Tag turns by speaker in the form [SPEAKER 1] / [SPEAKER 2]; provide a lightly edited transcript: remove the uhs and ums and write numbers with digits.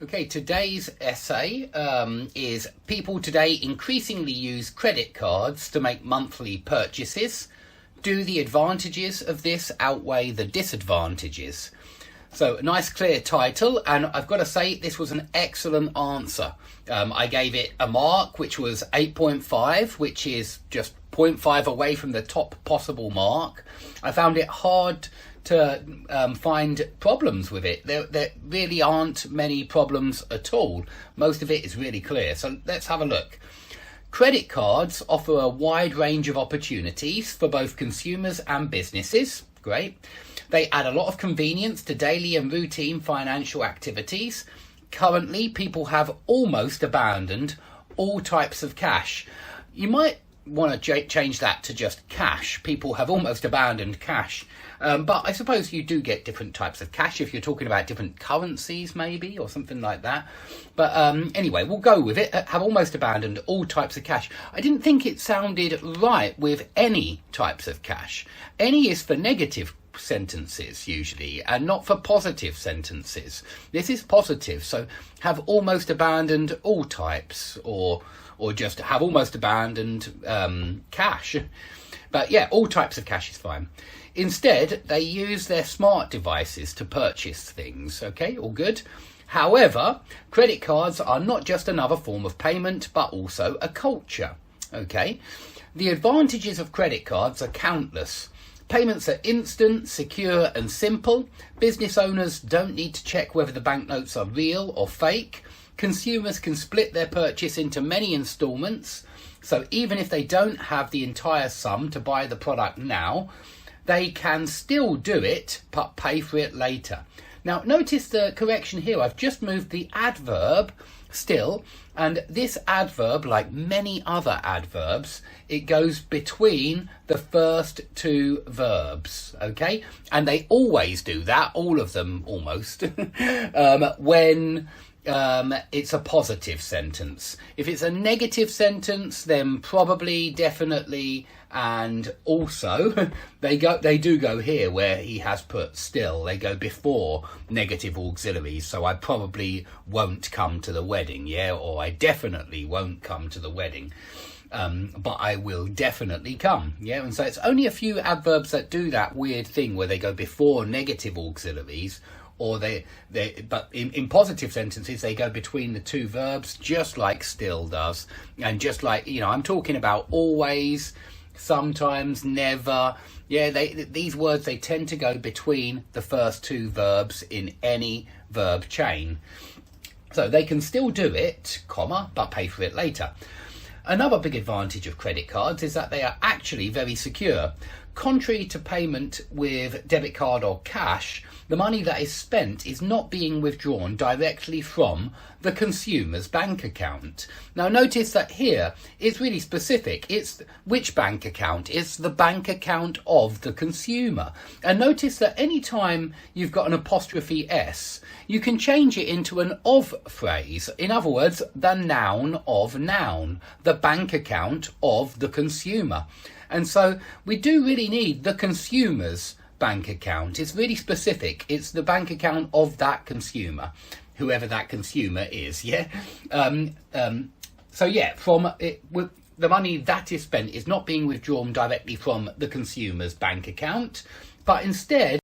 [SPEAKER 1] Okay, today's essay is people today increasingly use credit cards to make monthly purchases. Do the advantages of this outweigh the disadvantages? So, a nice clear title, and I've got to say this was an excellent answer. I gave it a mark, which was 8.5, which is just 0.5 away from the top possible mark. I found it hard to find problems with it. There really aren't many problems at all. Most of it is really clear. So let's have a look. Credit cards offer a wide range of opportunities for both consumers and businesses. Great. They add a lot of convenience to daily and routine financial activities. Currently, people have almost abandoned all types of cash. You might want to change that to just cash. People have almost abandoned cash. But I suppose you do get different types of cash if you're talking about different currencies maybe or something like that. But anyway, we'll go with it. Have almost abandoned all types of cash. I didn't think it sounded right with any types of cash. Any is for negative sentences usually and not for positive sentences. This is positive, so have almost abandoned all types or just have almost abandoned cash. But yeah, all types of cash is fine. Instead, they use their smart devices to purchase things. Okay, all good. However, credit cards are not just another form of payment, but also a culture. Okay, the advantages of credit cards are countless. Payments are instant, secure and simple. Business owners don't need to check whether the banknotes are real or fake. Consumers can split their purchase into many instalments. So even if they don't have the entire sum to buy the product now, they can still do it, but pay for it later. Now, notice the correction here. I've just moved the adverb still, and this adverb, like many other adverbs, it goes between the first two verbs, okay? And they always do that, all of them almost, when it's a positive sentence. If it's a negative sentence, then probably, definitely, and also they do go here where he has put still. They go before negative auxiliaries. So I probably won't come to the wedding, yeah, or I definitely won't come to the wedding. But I will definitely come, yeah. And so it's only a few adverbs that do that weird thing where they go before negative auxiliaries. Or but in positive sentences, they go between the two verbs, just like still does. And just like, I'm talking about always, sometimes, never. Yeah, these words, they tend to go between the first two verbs in any verb chain. So they can still do it, comma, but pay for it later. Another big advantage of credit cards is that they are actually very secure. Contrary to payment with debit card or cash, the money that is spent is not being withdrawn directly from the consumer's bank account. Now notice that here it's really specific. It's which bank account? It's the bank account of the consumer. And notice that any time you've got an apostrophe S, you can change it into an of phrase. In other words, the noun of noun, the bank account of the consumer. And so we do really need the consumer's bank account. It's really specific. It's the bank account of that consumer, whoever that consumer is. Yeah. So yeah, from it, with the money that is spent is not being withdrawn directly from the consumer's bank account, but instead